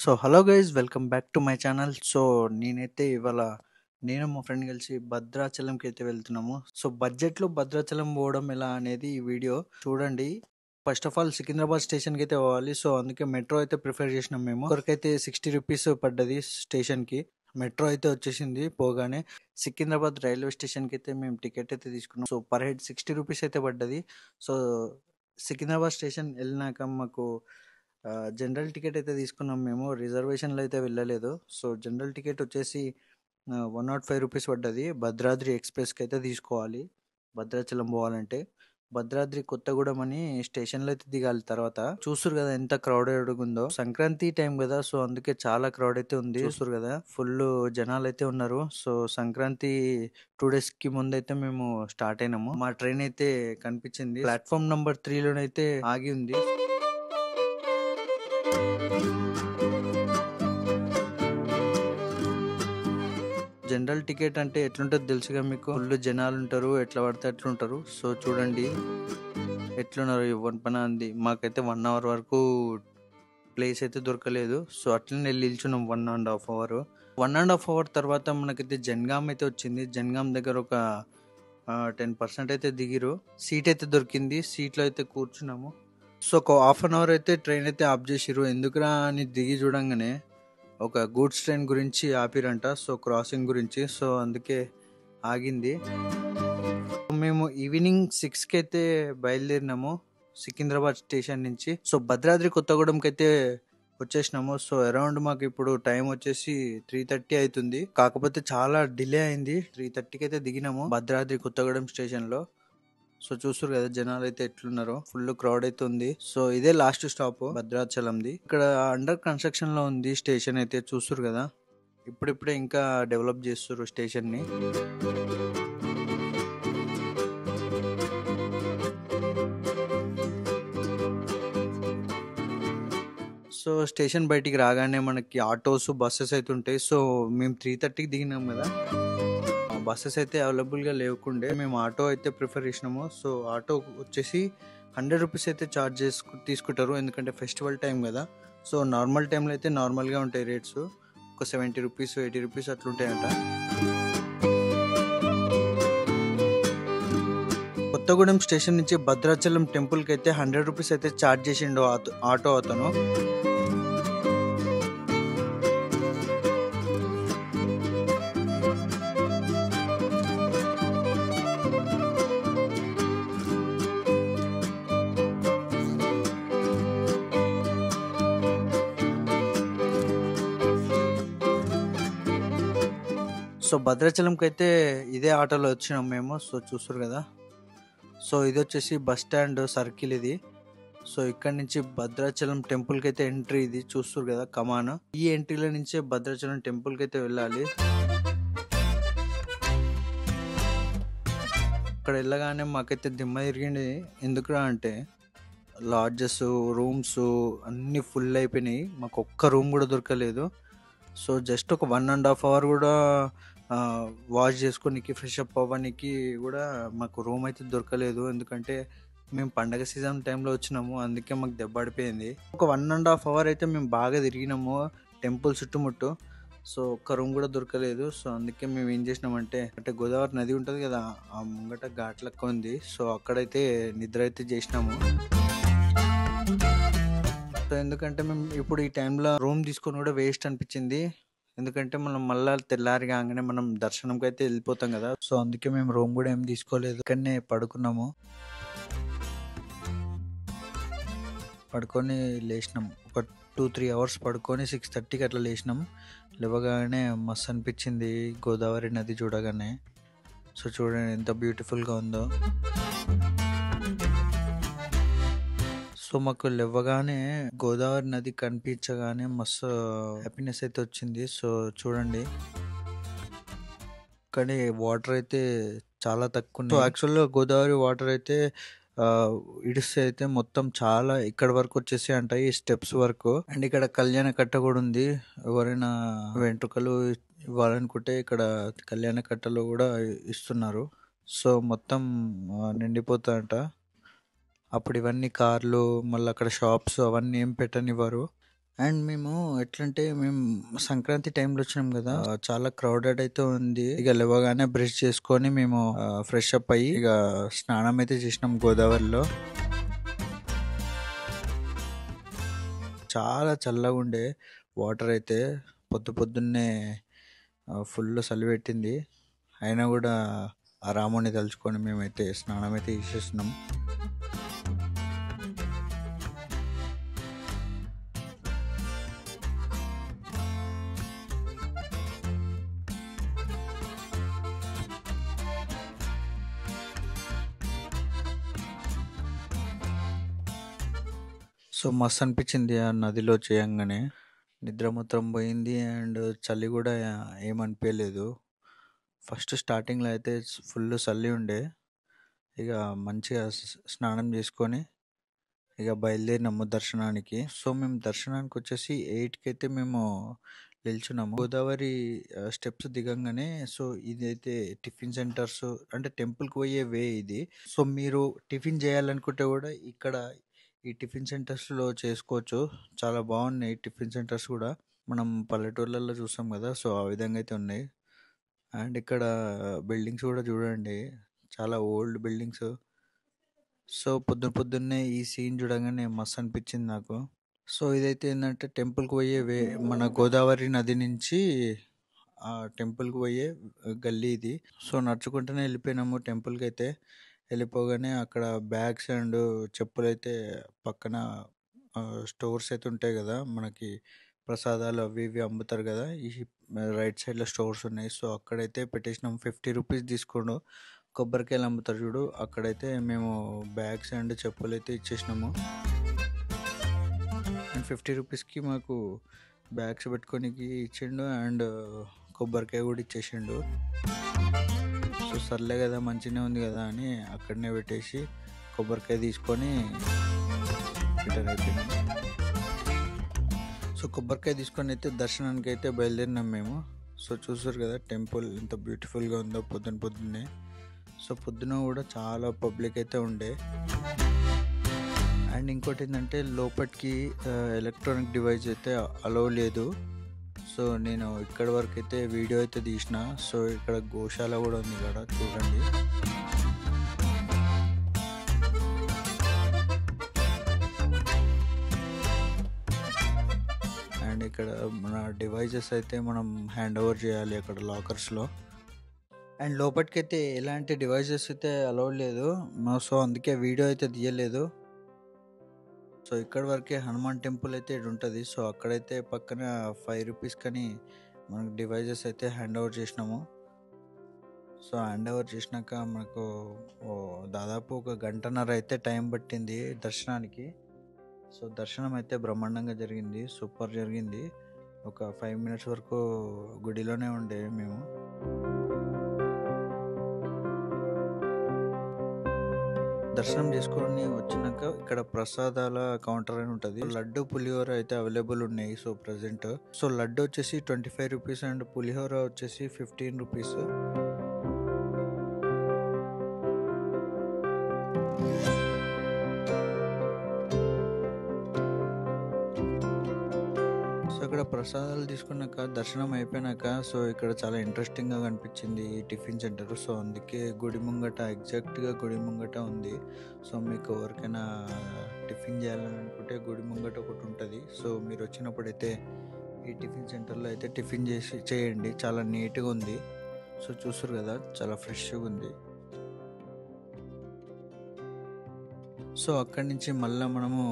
So hello guys, welcome back to my channel. So నేనైతే ఇవాళ నేను మా ఫ్రెండ్ కలిసి భద్రాచలంకి అయితే వెళ్తున్నాము. సో బడ్జెట్లో భద్రాచలం పోవడం ఎలా అనేది ఈ వీడియో చూడండి. ఫస్ట్ ఆఫ్ ఆల్ సికింద్రాబాద్ స్టేషన్కి అయితే పోవాలి. సో అందుకే మెట్రో అయితే ప్రిఫర్ చేసినాం మేము. ఒకరికైతే 60 రూపీస్ పడ్డది స్టేషన్కి. మెట్రో అయితే వచ్చేసింది పోగానే. సికింద్రాబాద్ రైల్వే స్టేషన్కి అయితే మేము టికెట్ అయితే తీసుకున్నాం. సో పర్ హెడ్ 60 రూపీస్ అయితే పడ్డది. సో సికింద్రాబాద్ స్టేషన్ వెళ్ళినాక మాకు జనరల్ టికెట్ అయితే తీసుకున్నాం మేము. రిజర్వేషన్లో అయితే వెళ్ళలేదు. సో జనరల్ టికెట్ వచ్చేసి 105 రూపీస్ పడ్డది. భద్రాద్రి ఎక్స్ప్రెస్కి అయితే తీసుకోవాలి భద్రాచలం పోవాలంటే. భద్రాద్రి కొత్తగూడెం అని స్టేషన్లో అయితే దిగాలి. తర్వాత చూస్తురు కదా ఎంత క్రౌడెడ్ ఉందో. సంక్రాంతి టైం కదా, సో అందుకే చాలా క్రౌడ్ అయితే ఉంది. చూస్తురు కదా ఫుల్ జనాలు అయితే ఉన్నారు. సో సంక్రాంతి 2 days కి ముందు అయితే మేము స్టార్ట్ అయినాము. మా ట్రైన్ అయితే కనిపించింది. ప్లాట్ఫామ్ నెంబర్ 3 లోనైతే ఆగి ఉంది. జనరల్ టికెట్ అంటే ఎట్లుంటుంది తెలుసుగా మీకు. ఫుల్ జనాలు ఉంటారు, ఎట్లా పడితే అట్లుంటారు. సో చూడండి ఎట్లున్నారు. ఇవ్వని పని అంది. మాకైతే 1 hour వరకు ప్లేస్ అయితే దొరకలేదు. సో అట్లనే నిల్చున్నాం 1.5 hour. 1.5 hour తర్వాత మనకైతే జన్గామ్ అయితే వచ్చింది. జన్గామ్ దగ్గర ఒక 10% అయితే దిగిరు. సీట్ అయితే దొరికింది. సీట్లో అయితే కూర్చున్నాము. సో ఒక ½ hour అయితే ట్రైన్ అయితే ఆఫ్ చేసిరు. ఎందుకురా అని దిగి చూడంగానే ఒక గూడ్స్ ట్రైన్ గురించి ఆపిరంట. సో క్రాసింగ్ గురించి. సో అందుకే ఆగింది. మేము ఈవినింగ్ 6కి అయితే బయలుదేరినాము సికింద్రాబాద్ స్టేషన్ నుంచి. సో భద్రాద్రి కొత్తగూడెంకి అయితే వచ్చేసినాము. సో అరౌండ్ మాకు ఇప్పుడు టైం వచ్చేసి 3:30 అవుతుంది. కాకపోతే చాలా డిలే అయింది. 3:30కి అయితే దిగినాము భద్రాద్రి కొత్తగూడెం స్టేషన్ లో. సో చూస్తురు కదా జనాలు అయితే ఎట్లున్నారో. ఫుల్ క్రౌడ్ అయితే ఉంది. సో ఇదే లాస్ట్ స్టాప్ భద్రాచలంది. ఇక్కడ అండర్ కన్స్ట్రక్షన్ లో ఉంది స్టేషన్ అయితే. చూస్తురు కదా ఇప్పుడిప్పుడే ఇంకా డెవలప్ చేస్తున్నారు స్టేషన్ ని. సో స్టేషన్ బయటికి రాగానే మనకి ఆటోస్ బస్సెస్ అయితే ఉంటాయి. సో మేము 3:30కి దిగినాం కదా, బస్సెస్ అయితే అవైలబుల్గా లేకుండే మేము ఆటో అయితే ప్రిఫర్ చేసినాము. సో ఆటో వచ్చేసి 100 రూపీస్ అయితే ఛార్జ్ తీసుకుంటారు. ఎందుకంటే ఫెస్టివల్ టైం కదా. సో నార్మల్ టైంలో అయితే నార్మల్గా ఉంటాయి రేట్స్. ఒక 70 రూపీస్ 80 రూపీస్ అట్లుంటాయంట. కొత్తగూడెం స్టేషన్ నుంచి భద్రాచలం టెంపుల్కి అయితే 100 రూపీస్ అయితే ఛార్జ్ చేసిండు ఆటో అతను. సో భద్రాచలంకి అయితే ఇదే ఆటోలో వచ్చినాం మేము. సో చూస్తారు కదా. సో ఇది వచ్చేసి బస్ స్టాండ్ సర్కిల్ ఇది. సో ఇక్కడ నుంచి భద్రాచలం టెంపుల్కి అయితే ఎంట్రీ ఇది. చూస్తారు కదా కమాన్. ఈ ఎంట్రీలో నుంచే భద్రాచలం టెంపుల్కి అయితే వెళ్ళాలి. అక్కడ వెళ్ళగానే మాకైతే దిమ్మ తిరిగింది. ఎందుకురా అంటే లాడ్జెస్ రూమ్స్ అన్నీ ఫుల్ అయిపోయినాయి. మాకు ఒక్క రూమ్ కూడా దొరకలేదు. సో జస్ట్ ఒక 1.5 hour కూడా వాష్ చేసుకోనికి ఫ్రెష్ అప్ అవ్వడానికి కూడా మాకు రూమ్ అయితే దొరకలేదు. ఎందుకంటే మేము పండగ సీజన్ టైంలో వచ్చినాము. అందుకే మాకు దెబ్బడిపోయింది. ఒక 1.5 hour అయితే మేము బాగా తిరిగినాము టెంపుల్ చుట్టుముట్టు. సో ఒక్క రూమ్ కూడా దొరకలేదు. సో అందుకే మేము ఏం చేసినామంటే గోదావరి నది ఉంటుంది కదా, ఆ ముంగట ఘాట్లెక్క ఉంది. సో అక్కడైతే నిద్ర అయితే చేసినాము. సో ఎందుకంటే మేము ఇప్పుడు ఈ టైంలో రూమ్ తీసుకొని కూడా వేస్ట్ అనిపించింది. ఎందుకంటే మనం మళ్ళా తెల్లారి కాగానే మనం దర్శనంకి అయితే వెళ్ళిపోతాం కదా. సో అందుకే మేము రూమ్ కూడా ఏం తీసుకోలేదు. ఇక్కడనే పడుకున్నాము. పడుకొని లేచినాం. ఒక 2-3 hours పడుకొని 6:30కి అట్లా లేచినాం. లేవగానే మస్తు అనిపించింది గోదావరి నది చూడగానే. సో చూడండి ఎంత బ్యూటిఫుల్గా ఉందో. సో మాకు లేవగానే గోదావరి నది కనిపించగానే మస్తు హ్యాపీనెస్ అయితే వచ్చింది. సో చూడండి కానీ వాటర్ అయితే చాలా తక్కువ. సో యాక్చువల్గా గోదావరి వాటర్ అయితే ఇడిస్తే అయితే మొత్తం చాలా ఇక్కడ వరకు వచ్చేసి అంటాయి, స్టెప్స్ వరకు. అండ్ ఇక్కడ కళ్యాణ కట్ట కూడా ఉంది. ఎవరైనా వెంట్రుకలు ఇవ్వాలనుకుంటే ఇక్కడ కళ్యాణ కట్టలో కూడా ఇస్తున్నారు. సో మొత్తం నిండిపోతాయంట. అప్పుడు ఇవన్నీ కార్లు మళ్ళీ అక్కడ షాప్స్ అవన్నీ ఏం పెట్టనివ్వరు. అండ్ మేము ఎట్లంటే మేము సంక్రాంతి టైంలో వచ్చినాం కదా, చాలా క్రౌడెడ్ అయితే ఉంది. ఇక లేవగానే బ్రష్ చేసుకొని మేము ఫ్రెష్ అప్ అయ్యి ఇక స్నానం అయితే చేసినాం గోదావరిలో. చాలా చల్లగా ఉండే వాటర్ అయితే. పొద్దున్నే ఫుల్ చలి పెట్టింది. అయినా కూడా ఆ రాముని తలుచుకొని మేమైతే స్నానం అయితే చేసేస్తున్నాం. సో మస్తు అనిపించింది ఆ నదిలో చేయంగానే. నిద్ర మొత్తం పోయింది అండ్ చలి కూడా ఏమనిపించలేదు. ఫస్ట్ స్టార్టింగ్లో అయితే ఫుల్ చలి ఉండే. ఇక మంచిగా స్నానం చేసుకొని ఇక బయలుదేరినాము దర్శనానికి. సో మేము దర్శనానికి వచ్చేసి 8కి అయితే మేము నిల్చున్నాము. గోదావరి స్టెప్స్ దిగంగానే సో ఇదైతే టిఫిన్ సెంటర్స్, అంటే టెంపుల్కి పోయే వే ఇది. సో మీరు టిఫిన్ చేయాలనుకుంటే కూడా ఇక్కడ ఈ టిఫిన్ సెంటర్స్లో చేసుకోవచ్చు. చాలా బాగున్నాయి టిఫిన్ సెంటర్స్ కూడా. మనం పల్లెటూర్లలో చూస్తాం కదా, సో ఆ విధంగా అయితే ఉన్నాయి. అండ్ ఇక్కడ బిల్డింగ్స్ కూడా చూడండి, చాలా ఓల్డ్ బిల్డింగ్స్. సో పొద్దున్నే ఈ సీన్ చూడగానే మస్తు అనిపించింది నాకు. సో ఇదైతే ఏంటంటే టెంపుల్కి పోయే వే, మన గోదావరి నది నుంచి ఆ టెంపుల్కి పోయే గల్లీ ఇది. సో నడుచుకుంటూనే వెళ్ళిపోయినాము టెంపుల్కి అయితే. వెళ్ళిపోగానే అక్కడ బ్యాగ్స్ అండ్ చెప్పులు అయితే పక్కన స్టోర్స్ అయితే ఉంటాయి కదా, మనకి ప్రసాదాలు అవి ఇవి అమ్ముతారు కదా, ఈ రైట్ సైడ్లో స్టోర్స్ ఉన్నాయి. సో అక్కడైతే పెట్టేసినాం. 50 రూపీస్ తీసుకోండు. కొబ్బరికాయలు అమ్ముతారు చూడు, అక్కడైతే మేము బ్యాగ్స్ అండ్ చెప్పులు అయితే ఇచ్చేసినాము. అండ్ 50 రూపీస్కి మాకు బ్యాగ్స్ పెట్టుకోనికి ఇచ్చిండు అండ్ కొబ్బరికాయ కూడా ఇచ్చేసిండు. సో సర్లే కదా, మంచిగానే ఉంది కదా అని అక్కడనే పెట్టేసి కొబ్బరికాయ తీసుకొని రిటర్న్ అయిపోయినాం. సో కొబ్బరికాయ తీసుకొని అయితే దర్శనానికి అయితే బయలుదేరినాం మేము. సో చూసారు కదా టెంపుల్ ఎంత బ్యూటిఫుల్గా ఉందో పొద్దున్నే. సో పొద్దున కూడా చాలా పబ్లిక్ అయితే ఉండే. అండ్ ఇంకోటి ఏంటంటే లోపలికి ఎలక్ట్రానిక్ డివైస్ అయితే అలౌ లేదు. సో నేను ఇక్కడ వరకు అయితే వీడియో అయితే తీసిన. సో ఇక్కడ గోశాల కూడా ఉంది ఇక్కడ చూడండి. అండ్ ఇక్కడ మన డివైజెస్ అయితే మనం హ్యాండ్ ఓవర్ చేయాలి అక్కడ లాకర్స్లో. అండ్ లోపలికైతే ఎలాంటి డివైజెస్ అయితే అలౌడ్ లేదు. సో అందుకే వీడియో అయితే తీయలేదు. సో ఇక్కడ వరకే హనుమాన్ టెంపుల్ అయితే ఇది ఉంటుంది. సో అక్కడైతే పక్కన 5 రూపీస్ కానీ మనకు డివైజెస్ అయితే హ్యాండ్ ఓవర్ చేసినాము. సో హ్యాండ్ ఓవర్ చేసినాక మనకు దాదాపు 1 గంటన్నర అయితే టైం పట్టింది దర్శనానికి. సో దర్శనం అయితే బ్రహ్మాండంగా జరిగింది, సూపర్ జరిగింది. ఒక 5 మినిట్స్ వరకు గుడిలోనే ఉండే మేము. దర్శనం చేసుకొని వచ్చినాక ఇక్కడ ప్రసాదాల కౌంటర్ అని ఉంటుంది. లడ్డు పులిహోర అయితే అవైలబుల్ ఉన్నాయి. సో ప్రజెంట్ సో లడ్డు వచ్చేసి 25 రూపీస్ అండ్ పులిహోర వచ్చేసి 15 రూపీస్. సో ఇక్కడ ప్రసాదాలు తీసుకున్నాక దర్శనం అయిపోయినాక సో ఇక్కడ చాలా ఇంట్రెస్టింగ్గా కనిపించింది ఈ టిఫిన్ సెంటర్. సో అందుకే గుడి ముంగట, ఎగ్జాక్ట్గా గుడి ముంగట ఉంది. సో మీకు ఎవరికైనా టిఫిన్ చేయాలని అనుకుంటే గుడి ముంగట ఒకటి ఉంటుంది. సో మీరు వచ్చినప్పుడైతే ఈ టిఫిన్ సెంటర్లో అయితే టిఫిన్ చేయండి. చాలా నీట్గా ఉంది. సో చూస్తారు కదా, చాలా ఫ్రెష్గా ఉంది. సో అక్కడి నుంచి మళ్ళీ మనము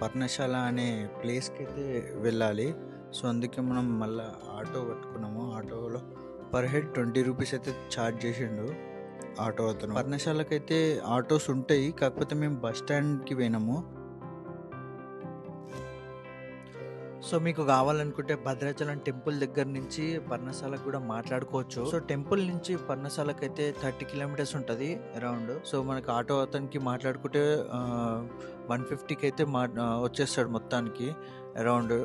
పర్ణశాల అనే ప్లేస్కి అయితే వెళ్ళాలి. సో అందుకే మనం మళ్ళీ ఆటో పట్టుకున్నాము. ఆటోలో పర్ హెడ్ 20 రూపీస్ అయితే ఛార్జ్ చేసిండు ఆటో అతను. పర్ణశాలకి అయితే ఆటోస్ ఉంటాయి, కాకపోతే మేము బస్ స్టాండ్కి పోయినాము. సో మీకు కావాలనుకుంటే భద్రాచలం టెంపుల్ దగ్గర నుంచి పర్ణశాలకు కూడా మాట్లాడుకోవచ్చు. సో టెంపుల్ నుంచి పర్ణశాలకు అయితే 30 కిలోమీటర్స్ ఉంటుంది అరౌండ్. సో మనకి ఆటో అతనికి మాట్లాడుకుంటే 150కి అయితే వచ్చేస్తాడు మొత్తానికి అరౌండ్.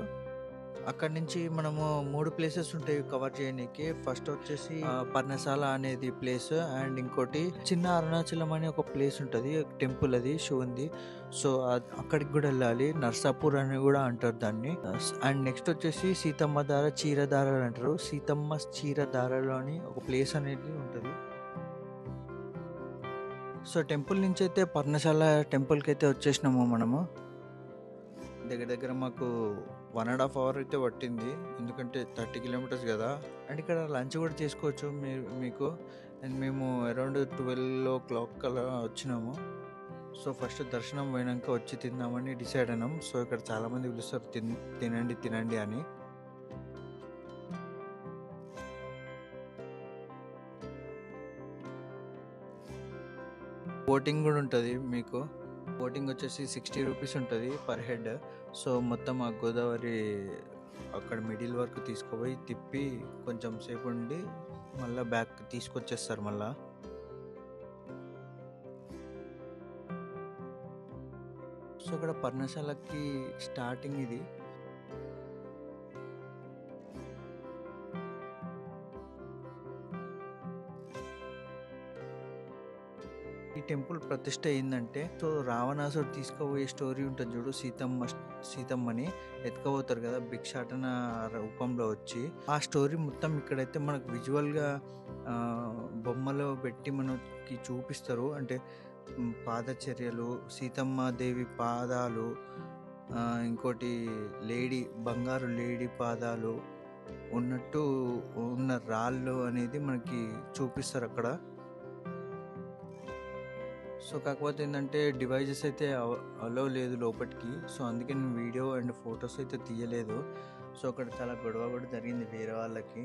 అక్కడ నుంచి మనము 3 ప్లేసెస్ ఉంటాయి కవర్ చేయడానికి. ఫస్ట్ వచ్చేసి పర్ణశాల అనేది ప్లేస్, అండ్ ఇంకోటి చిన్న అరుణాచలం అని ఒక ప్లేస్ ఉంటుంది, టెంపుల్, అది శివుంది. సో అక్కడికి కూడా వెళ్ళాలి. నర్సాపూర్ అని కూడా అంటారు దాన్ని. అండ్ నెక్స్ట్ వచ్చేసి సీతమ్మ దార చీరధారలు అంటారు. సీతమ్మ చీరధారలు అని ఒక ప్లేస్ అనేది ఉంటుంది. సో టెంపుల్ నుంచి అయితే పర్ణశాల టెంపుల్కి అయితే వచ్చేసినాము మనము. దగ్గర దగ్గర మాకు 1.5 hour అయితే పట్టింది, ఎందుకంటే 30 kilometers కదా. అండ్ ఇక్కడ లంచ్ కూడా చేసుకోవచ్చు మీకు. అండ్ మేము అరౌండ్ 12 o'clock అలా వచ్చినాము. సో ఫస్ట్ దర్శనం పోయినాక వచ్చి తిందామని డిసైడ్ అయినాం. సో ఇక్కడ చాలామంది పిలుస్తారు తినండి తినండి అని. బోటింగ్ కూడా ఉంటుంది మీకు. బోటింగ్ వచ్చేసి 60 rupees ఉంటుంది పర్ హెడ్. సో మొత్తం ఆ గోదావరి అక్కడ మిడిల్ వరకు తీసుకుపోయి తిప్పి కొంచెం సేపు ఉండి మళ్ళీ బ్యాక్ తీసుకొచ్చేస్తారు మళ్ళా. సో ఇక్కడ పర్ణశాలకి స్టార్టింగ్ ఇది. ఈ టెంపుల్ ప్రతిష్ట ఏంటంటే, సో రావణాసుడు తీసుకుపోయే స్టోరీ ఉంటుంది చూడు, సీతమ్మని ఎత్తుకుపోతారు కదా భిక్షాటన రూపంలో వచ్చి. ఆ స్టోరీ మొత్తం ఇక్కడైతే మనకు విజువల్గా బొమ్మలో పెట్టి మనకి చూపిస్తారు. అంటే పాదచర్యలు, సీతమ్మ దేవి పాదాలు, ఇంకోటి బంగారు లేడీ పాదాలు ఉన్నట్టు ఉన్న రాళ్ళు అనేది మనకి చూపిస్తారు అక్కడ. సో కాకపోతే ఏంటంటే డివైజెస్ అయితే అలో లేదు లోపలికి. సో అందుకే నేను వీడియో అండ్ ఫొటోస్ అయితే తీయలేదు. సో అక్కడ చాలా గొడవ కూడా జరిగింది వేరే వాళ్ళకి,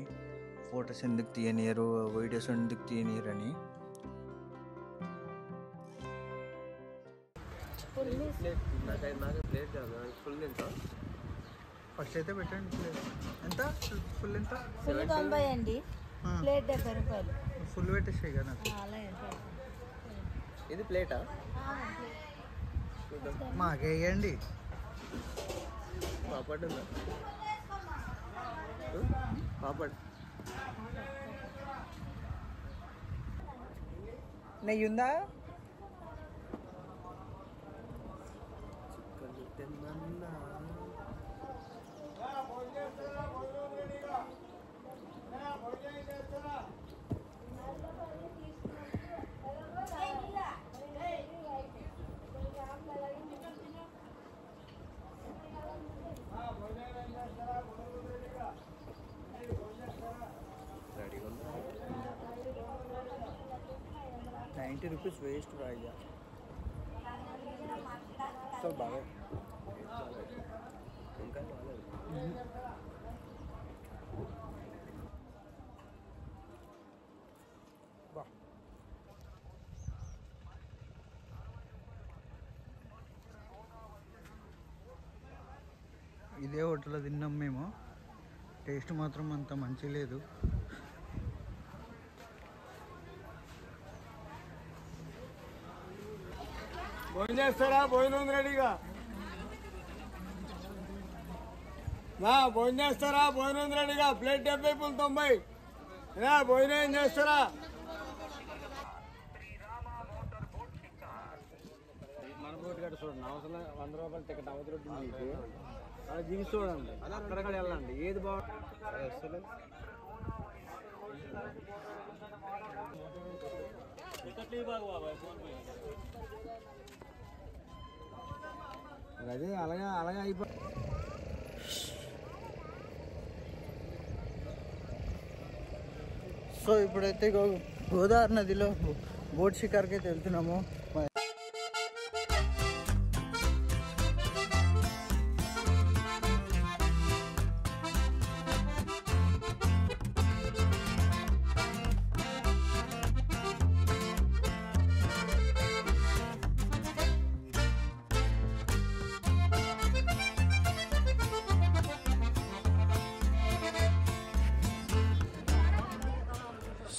ఫొటోస్ ఎందుకు తీయనియరు, వీడియోస్ ఎందుకు తీయనియరు అని. ఫస్ట్ అయితే పెట్టండి. ఎంత ఫుల్? ఎంత? 90 అండి, ప్లేట్ 70 రూపాయలు. ఫుల్ పెట్టేసాయి కదా నాకు. ఇది ప్లేటా? మాకే వేయండి. పాపడ్ ఉందా? పాపడ్ నెయ్యి ఉందా? ₹90 వేస్ట్ రాయ్యా. సో బాగా ఇంకా ఇదే హోటల్లో తిన్నాం మేము. టేస్ట్ మాత్రం అంత మంచి లేదు. భోజనం చేస్తారా? భోజనం ఉంది రెడీగా. భోజనం చేస్తారా? భోజనం ఉంది రెడీగా. Plate 70, full 90. భోజనం ఏం చేస్తారా? మన బోట్ కట్ట చూడండి, అవసరం ₹100 టికెట్ అవతరొడ్డి మీకు అలా దిగి చూడండి, అక్కడక్కడ వెళ్ళండి. ఏది బాగుంటుంది అదే అలాగే అయిపో. సో ఇప్పుడైతే గోదావరి నదిలో బోట్ షికార్కి అయితే వెళ్తున్నాము.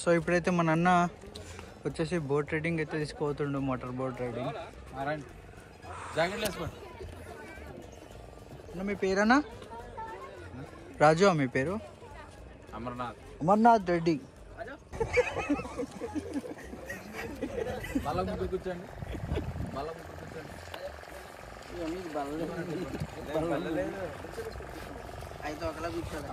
సో ఇప్పుడైతే మన అన్న వచ్చేసి బోట్ రైడింగ్ అయితే తీసుకుపోతుండు, మోటార్ బోట్ రైడింగ్. జాకెట్ వేసుకోండి. అన్న మీ పేరన్నా? రాజు మీ పేరు? అమర్నాథ్ రెడ్డి. కూర్చోండి. అయితే ఒకలా కూర్చోండి.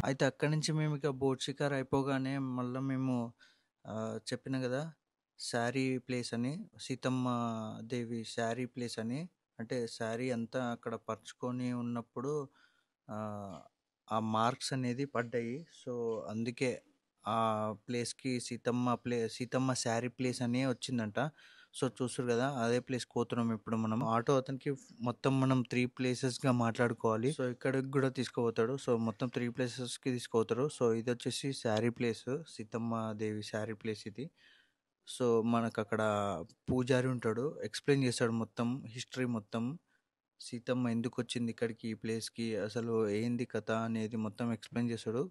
అయితే అక్కడి నుంచి మేము ఇక బోట్ షికార్ అయిపోగానే మళ్ళీ మేము చెప్పిన కదా శారీ ప్లేస్ అని, సీతమ్మ దేవి శారీ ప్లేస్ అని, అంటే శారీ అంతా అక్కడ పరుచుకొని ఉన్నప్పుడు ఆ మార్క్స్ అనేది పడ్డాయి. సో అందుకే ఆ ప్లేస్కి సీతమ్మ శారీ ప్లేస్ అని వచ్చిందంట. సో చూసారు కదా, అదే ప్లేస్ పోతున్నాం ఇప్పుడు మనం. ఆటో అతనికి మొత్తం మనం 3 ప్లేసెస్గా మాట్లాడుకోవాలి. సో ఇక్కడికి కూడా తీసుకుపోతాడు. సో మొత్తం 3 ప్లేసెస్కి తీసుకుపోతారు. సో ఇది వచ్చేసి శారీ ప్లేస్, సీతమ్మ దేవి శారీ ప్లేస్ ఇది. సో మనకు అక్కడ పూజారి ఉంటాడు, ఎక్స్ప్లెయిన్ చేస్తాడు మొత్తం హిస్టరీ మొత్తం. సీతమ్మ ఎందుకు వచ్చింది ఇక్కడికి, ఈ ప్లేస్కి, అసలు ఏంది కథ అనేది మొత్తం ఎక్స్ప్లెయిన్ చేస్తాడు.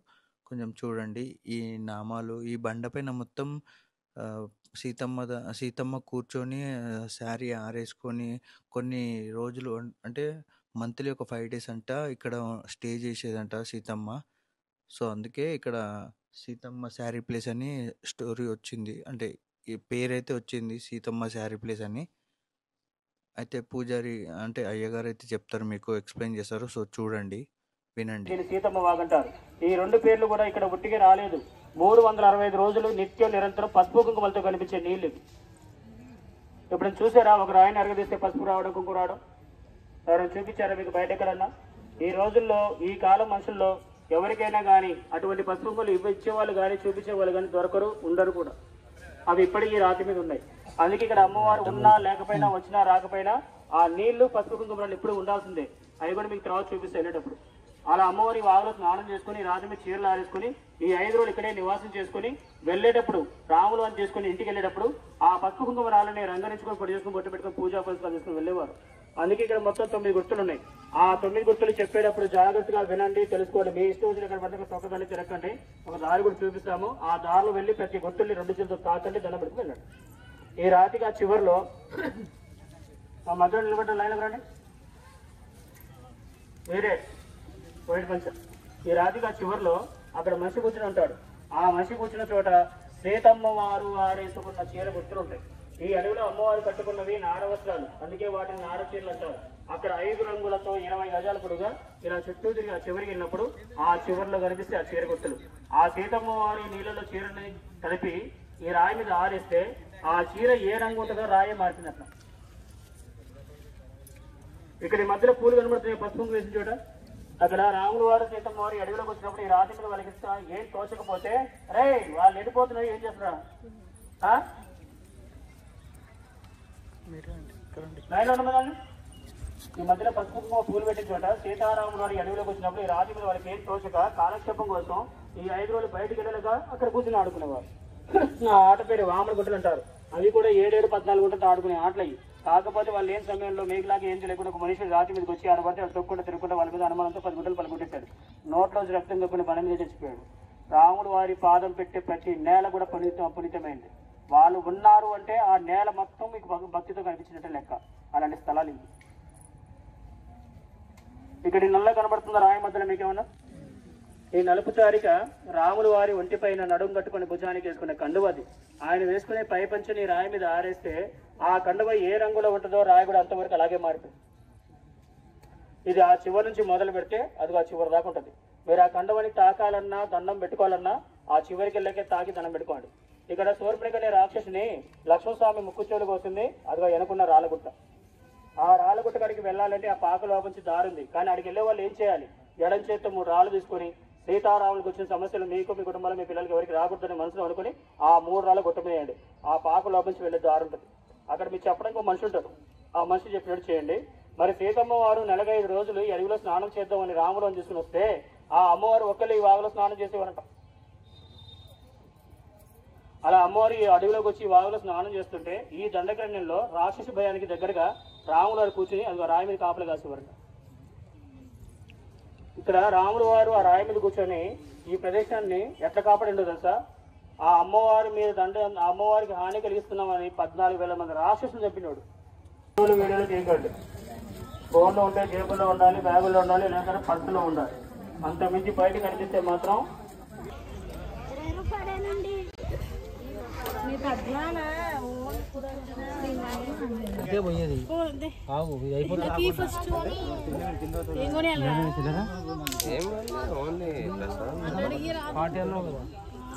కొంచెం చూడండి ఈ నామాలు. ఈ బండపైన మొత్తం సీతమ్మ కూర్చొని శారీ ఆరేసుకొని కొన్ని రోజులు, అంటే మంత్లీ ఒక 5 days అంట ఇక్కడ స్టే చేసేదంట సీతమ్మ. సో అందుకే ఇక్కడ సీతమ్మ శారీ ప్లేస్ అని స్టోరీ వచ్చింది, అంటే ఈ పేరైతే వచ్చింది సీతమ్మ శారీ ప్లేస్ అని. అయితే పూజారి అంటే అయ్యగారు అయితే చెప్తారు, మీకు ఎక్స్ప్లెయిన్ చేస్తారు. సో చూడండి, వినండి. దీన్ని సీతమ్మ వాగంటారు. ఈ 2 పేర్లు కూడా ఇక్కడ ఉట్టిగా రాలేదు. 365 రోజులు నిత్యం నిరంతరం పసుపు కుంకుమలతో కనిపించే నీళ్లు. ఇప్పుడు చూసారా, ఒక రాయిని అరగదీస్తే పసుపు రావడం, కుంకుమ రావడం? ఎవరైనా చూపించారా మీకు బయట ఎక్కడన్నా? ఈ రోజుల్లో, ఈ కాలం మనుషుల్లో ఎవరికైనా కానీ అటువంటి పసుపు కుంకుమలు ఇచ్చేవాళ్ళు కానీ చూపించేవాళ్ళు కానీ దొరకరు, ఉండరు కూడా. అవి ఇప్పటికీ రాతి మీద ఉన్నాయి. అందుకే ఇక్కడ అమ్మవారు ఉన్నా లేకపోయినా, వచ్చినా రాకపోయినా ఆ నీళ్లు పసుపు కుంకుమలు ఇప్పుడు ఉండాల్సిందే. అవి కూడా మీకు తర్వాత చూపిస్తే వెళ్ళేటప్పుడు. అలా అమ్మవారి వాగులో స్నానం చేసుకుని, రాజు మీద చీరలు ఆరేసుకుని, ఈ 5 రోజులు ఇక్కడే నివాసం చేసుకుని వెళ్ళేటప్పుడు, రాములు అని చేసుకుని ఇంటికి వెళ్ళేటప్పుడు ఆ పసుపు కుంకుమ రాళ్ళని రంగరించుకొని పొడి చేసుకుని బొట్టు పెట్టుకుని పూజా పురస్కారం చేసుకుని వెళ్ళేవారు. అందుకే ఇక్కడ మొత్తం 9 గుర్తులు ఉన్నాయి. ఆ 9 గుర్తులు చెప్పేటప్పుడు జాగ్రత్తగా వినండి, తెలుసుకోండి. మీ ఇష్టం వచ్చిన ఇక్కడ పడితే తొక్కదని తిరగండి. ఒక దారి కూడా చూపిస్తాము. ఆ దారిలో వెళ్ళి ప్రతి గుర్తుల్ని 2 చేతులతో తాకండి, దండం పెట్టుకుని వెళ్ళండి. ఈ రాతికి ఆ చివరిలో ఆ మధ్యలో నిలబడ్డ లైన్కి రండి. వేరే వైట్ పంచం. ఈ రాతికి ఆ చివరిలో అక్కడ మనిషి కూర్చుని ఉంటాడు. ఆ మనిషి కూర్చున్న చోట సీతమ్మ వారు ఆరేసుకున్న చీర గుర్తులు ఉంటాయి. ఈ అడవిలో అమ్మవారు కట్టుకున్నవి నార వస్త్రాలు, అందుకే వాటిని నార చీరలు అంటారు. అక్కడ 5 రంగులతో 20 గజాల పొడుగా ఇలా చుట్టూ తిరిగి ఆ చివరికి వెళ్ళినప్పుడు ఆ చివరిలో కనిపిస్తే ఆ చీర గుర్తులు. ఆ సీతమ్మ వారి నీళ్ళలో చీరని కలిపి ఈ రాయి మీద ఆరేస్తే ఆ చీర ఏ రంగు ఉంటుందో రాయే మారుతుంది. అట్లా ఇక్కడ ఈ మధ్యలో పూలు కనబడుతున్నాయి పసుపు కుంకుమ వేసిన చోట. అక్కడ రాములు వారు సీతమ్మ వారు అడవిలోకి వచ్చినప్పుడు ఈ రాతి మీద వాళ్ళకి ఇస్తా ఏం తోచకపోతే రే వాళ్ళు వెళ్ళిపోతున్నారు ఏం చేస్తున్నారు ఈ మధ్యలో పసుపు కుంకుమ పూలు పెట్టిన చోట సీతారాములు వారి అడవిలోకి వచ్చినప్పుడు ఈ రాతి మీద వాళ్ళకి ఏం తోచక కాలక్షేపం కోసం ఈ 5 రోజులు బయటకు వెళ్ళలేక అక్కడ కూర్చొని ఆడుకునేవారు. ఆ ఆట పేరు వామన గుట్టలు అంటారు. అవి కూడా 7, 14 గుంటలతో ఆడుకునే ఆటలు అయ్యి. కాకపోతే వాళ్ళు లేని సమయంలో మేకులాగా ఏం చేయలేకుండా ఒక మనిషి రాతి మీదకి వచ్చి ఆడబడితే వాళ్ళు తొక్కుండా తిరుగుకుంటే వాళ్ళ మీద అనుమానంతో 10 గుంటలు పలుకొట్టేశాడు. నోట్లో రక్తం తొక్కుని పని మీద చచ్చిపోయాడు. రాముడు వారి పాదం పెట్టే ప్రతి నేల కూడా పునీతమైంది. వాళ్ళు ఉన్నారు అంటే ఆ నేల మొత్తం మీకు భక్తితో కనిపించినట్టే లెక్క. అలాంటి స్థలాలు ఇవి. ఇక్కడ ఈ నల్ల కనబడుతుందా రాయి మధ్యలో మీకేమన్నా? ఈ నలుపు తారిక రాములు వారి ఒంటిపైన నడుం కట్టుకుని భుజానికి వేసుకునే కండువది. ఆయన వేసుకునే పై పంచని రాయి మీద ఆరేస్తే ఆ కండువ ఏ రంగులో ఉంటుందో రాయి కూడా అంతవరకు అలాగే మారిపోయింది. ఇది ఆ చివరి నుంచి మొదలు పెడితే అది ఆ చివరి దాకా ఉంటుంది. మీరు ఆ కండువని తాకాలన్నా దండం పెట్టుకోవాలన్నా ఆ చివరికి వెళ్ళకే తాకి దండం పెట్టుకోండి. ఇక్కడ శూర్పణఖ అనే రాక్షసుని లక్ష్మణస్వామి ముక్కుచోలుకు వస్తుంది. అదిగా వెనుకున్న రాళ్ళగుట్ట. ఆ రాళ్ళగుట్ట కాడికి వెళ్ళాలంటే ఆ పాక లోపంచి దారుంది. కానీ అక్కడికి వెళ్ళే వాళ్ళు ఏం చేయాలి? ఎడం చేత్తో 3 రాళ్ళు తీసుకొని సీతారాములకు వచ్చిన సమస్యలు మీకు మీ కుటుంబంలో మీ పిల్లలకి ఎవరికి రాకూడదని మనసులో అనుకుని ఆ 3 రాళ్ళు కొట్టమేయండి. ఆ పాక లోపంచి వెళ్ళే దారి ఉంటుంది. అక్కడ మీకు చెప్పడానికి ఒక మనిషి ఉంటారు. ఆ మనిషి చెప్పినట్టు చేయండి. మరి సీతమ్మ వారు 45 రోజులు ఈ అడవిలో స్నానం చేద్దామని రాముడు అని తీసుకుని వస్తే ఆ అమ్మవారు ఒక్కళ్ళు ఈ వాగులో స్నానం చేసేవారంట. అలా అమ్మవారు ఈ అడవిలోకి వచ్చి వాగులో స్నానం చేస్తుంటే ఈ దండకరణ్యంలో రాక్షసి భయానికి దగ్గరగా రాములు వారు కూర్చుని అది రాయి మీద కాపలు కాసేవారంట. ఇక్కడ రాముడు వారు ఆ రాయి మీద కూర్చొని ఈ ప్రదేశాన్ని ఎట్లా కాపాడిండో తెలుసా? ఆ అమ్మవారి మీద అమ్మవారికి హాని కలిగిస్తున్నామని 14,000 మంది రాక్షసులు చంపినాడు. వీడియోలు చేయకండి. ఫోన్లో ఉంటే జేబుల్లో ఉండాలి, బ్యాగుల్లో ఉండాలి, లేకపోతే పర్సులో ఉండాలి. అంత మించి బయట కనిపిస్తే మాత్రం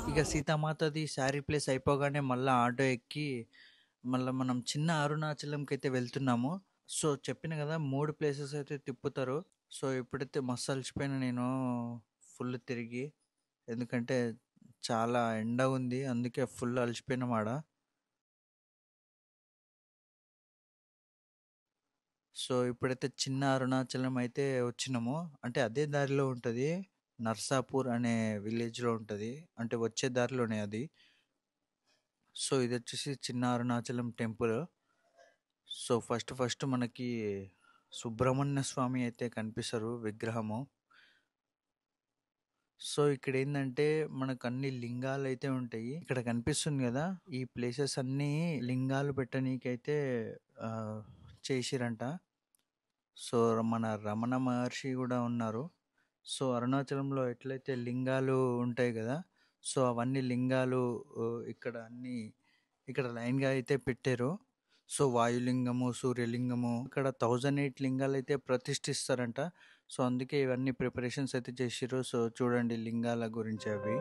ఇక సీతామాతది శారీ ప్లేస్ అయిపోగానే మళ్ళీ ఆటో ఎక్కి మళ్ళీ మనం చిన్న అరుణాచలంకి అయితే వెళ్తున్నాము. సో చెప్పిన కదా 3 ప్లేసెస్ అయితే తిప్పుతారు. సో ఇప్పుడైతే మస్తు అలసిపోయినా నేను ఫుల్ తిరిగి, ఎందుకంటే చాలా ఎండ ఉంది, అందుకే ఫుల్ అలసిపోయినాం ఆడ. సో ఇప్పుడైతే చిన్న అరుణాచలం అయితే వచ్చినాము. అంటే అదే దారిలో ఉంటుంది, నర్సాపూర్ అనే విలేజ్లో ఉంటుంది, అంటే వచ్చే దారిలోనే అది. సో ఇది వచ్చేసి చిన్న అరుణాచలం టెంపుల్. సో ఫస్ట్ మనకి సుబ్రహ్మణ్య స్వామి అయితే కనిపిస్తారు విగ్రహము. సో ఇక్కడ ఏంటంటే మనకు అన్ని లింగాలు అయితే ఉంటాయి. ఇక్కడ కనిపిస్తుంది కదా, ఈ ప్లేసెస్ అన్నీ లింగాలు పెట్టనీకైతే చేసిరంట. సో మన రమణ మహర్షి కూడా ఉన్నారు. సో అరుణాచలంలో ఎట్లయితే లింగాలు ఉంటాయి కదా, సో అవన్నీ లింగాలు ఇక్కడ లైన్గా అయితే పెట్టారు. సో వాయులింగము, సూర్యలింగము, ఇక్కడ 1008 లింగాలు అయితే ప్రతిష్ఠిస్తారంట. సో అందుకే ఇవన్నీ ప్రిపరేషన్స్ అయితే చేసిర్రు. సో చూడండి లింగాల గురించి అవి.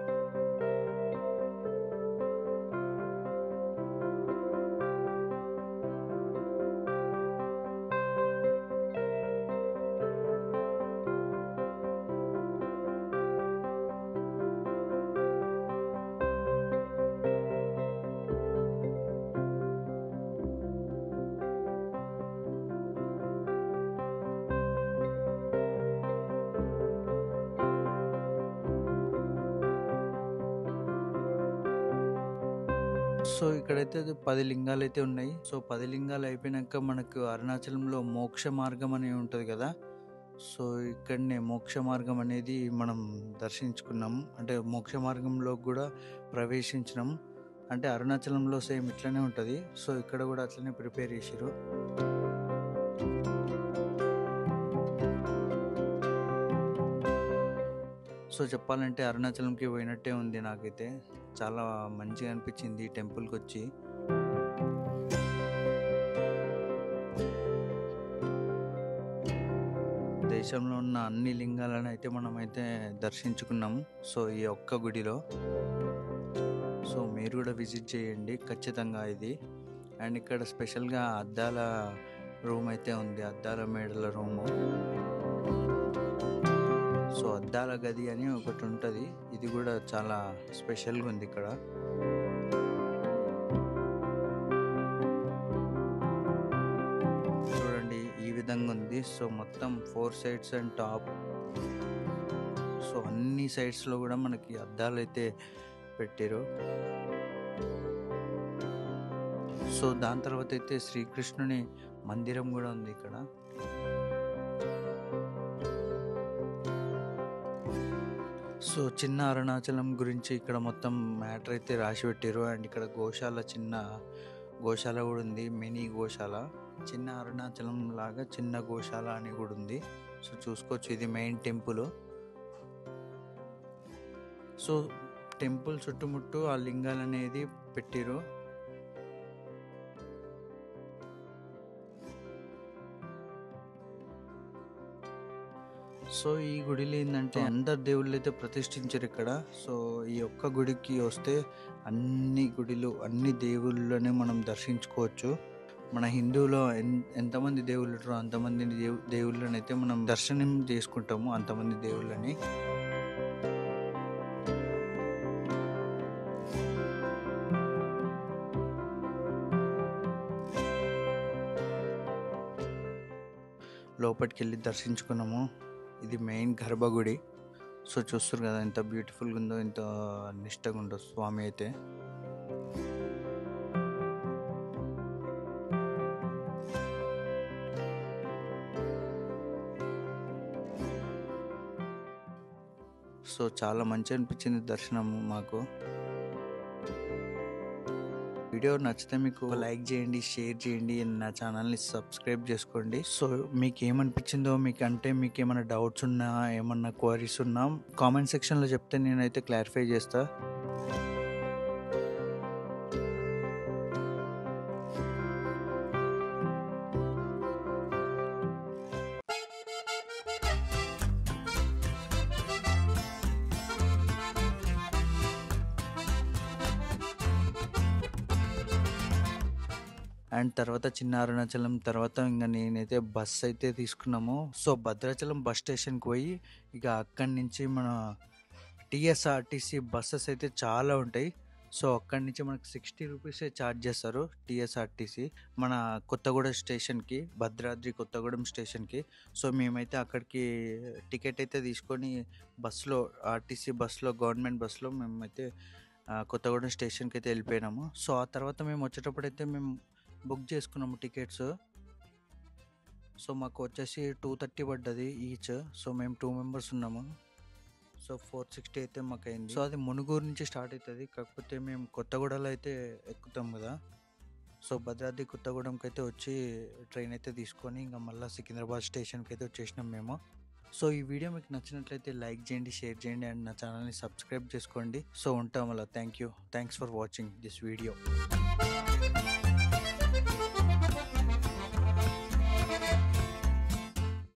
సో ఇక్కడైతే 10 లింగాలు అయితే ఉన్నాయి. సో 10 లింగాలు అయిపోయినాక మనకు అరుణాచలంలో మోక్ష మార్గం అని ఉంటుంది కదా. సో ఇక్కడనే మోక్ష మార్గం అనేది మనం దర్శించుకున్నాము. అంటే మోక్ష మార్గంలో కూడా ప్రవేశించినాం. అంటే అరుణాచలంలో సేమ్ ఇట్లనే ఉంటుంది. సో ఇక్కడ కూడా అట్లనే ప్రిపేర్ చేసిరు. సో చెప్పాలంటే అరుణాచలంకి పోయినట్టే ఉంది నాకైతే. చాలా మంచిగా అనిపించింది ఈ టెంపుల్కి వచ్చి. దేశంలో ఉన్న అన్ని లింగాలను అయితే మనమైతే దర్శించుకున్నాము. సో ఈ ఒక్క గుడిలో. సో మీరు కూడా విజిట్ చేయండి ఖచ్చితంగా ఇది. అండ్ ఇక్కడ స్పెషల్గా అద్దాల రూమ్ అయితే ఉంది, అద్దాల మేడల రూము. సో అద్దాల గది అని ఒకటి ఉంటుంది, ఇది కూడా చాలా స్పెషల్గా ఉంది ఇక్కడ. చూడండి ఈ విధంగా ఉంది. సో మొత్తం 4 సైడ్స్ అండ్ టాప్. సో అన్ని సైడ్స్లో కూడా మనకి అద్దాలు అయితే పెట్టారు. సో దాని తర్వాత అయితే శ్రీకృష్ణుని మందిరం కూడా ఉంది ఇక్కడ. సో చిన్న అరుణాచలం గురించి ఇక్కడ మొత్తం మ్యాటర్ అయితే రాసి పెట్టారు. అండ్ ఇక్కడ గోశాల, చిన్న గోశాల కూడా ఉంది, మినీ గోశాల. చిన్న అరుణాచలం లాగా చిన్న గోశాల అని కూడా ఉంది. సో చూసుకోవచ్చు, ఇది మెయిన్ టెంపుల్. సో టెంపుల్ చుట్టుముట్టు ఆ లింగాలు అనేది పెట్టిరు. సో ఈ గుడిలో ఏంటంటే అందరు దేవుళ్ళు అయితే ప్రతిష్ఠించారు ఇక్కడ. సో ఈ ఒక్క గుడికి వస్తే అన్ని గుడిలు, అన్ని దేవుళ్ళని మనం దర్శించుకోవచ్చు. మన హిందువులో ఎంతమంది దేవుళ్ళు ఉంటారో అంతమంది దేవుళ్ళని అయితే మనం దర్శనం చేసుకుంటాము, అంతమంది దేవుళ్ళని. లోపలికి వెళ్ళి దర్శించుకున్నాము. ఇది మెయిన్ గర్భగుడి. సో చూస్తారు కదా ఎంత బ్యూటిఫుల్గా ఉందో, ఎంత నిష్టగా ఉందో స్వామి అయితే. సో చాలా మంచి అనిపించింది దర్శనం మాకు. వీడియో నచ్చితే మీకు లైక్ చేయండి, షేర్ చేయండి, నా ఛానల్ని సబ్స్క్రైబ్ చేసుకోండి. సో మీకు ఏమనిపించిందో, మీకు ఏమైనా డౌట్స్ ఉన్నా, ఏమన్నా క్వరీస్ ఉన్నా కామెంట్ సెక్షన్లో చెప్తే నేనైతే క్లారిఫై చేస్తా. అండ్ తర్వాత చిన్న అరుణాచలం తర్వాత ఇంకా నేనైతే బస్ అయితే తీసుకున్నాము. సో భద్రాచలం బస్ స్టేషన్కి పోయి ఇక అక్కడి నుంచి మన టీఎస్ఆర్టీసీ బస్సెస్ అయితే చాలా ఉంటాయి. సో అక్కడి నుంచి మనకు 60 రూపీసే ఛార్జ్ చేస్తారు టీఎస్ఆర్టీసీ మన కొత్తగూడెం స్టేషన్కి, భద్రాద్రి కొత్తగూడెం స్టేషన్కి. సో మేమైతే అక్కడికి టికెట్ అయితే తీసుకొని బస్సులో, ఆర్టీసీ బస్సులో, గవర్నమెంట్ బస్సులో మేమైతే కొత్తగూడెం స్టేషన్కి అయితే వెళ్ళిపోయినాము. సో ఆ తర్వాత మేము వచ్చేటప్పుడు అయితే మేము బుక్ చేసుకున్నాము టికెట్స్. సో మాకు వచ్చేసి 230 పడ్డది ఈచ్. సో మేము 2 మెంబర్స్ ఉన్నాము. సో 460 అయితే మాకు అయింది. సో అది మునుగూరు నుంచి స్టార్ట్ అవుతుంది, కాకపోతే మేము కొత్తగూడలో అయితే ఎక్కుతాం కదా. సో భద్రాద్రి కొత్తగూడెంకి అయితే వచ్చి ట్రైన్ అయితే తీసుకొని ఇంకా మళ్ళీ సికింద్రాబాద్ స్టేషన్కి అయితే వచ్చేసినాం మేము. సో ఈ వీడియో మీకు నచ్చినట్లయితే లైక్ చేయండి, షేర్ చేయండి, అండ్ నా ఛానల్ని సబ్స్క్రైబ్ చేసుకోండి. సో ఉంటాం అలా. Thanks for watching this video.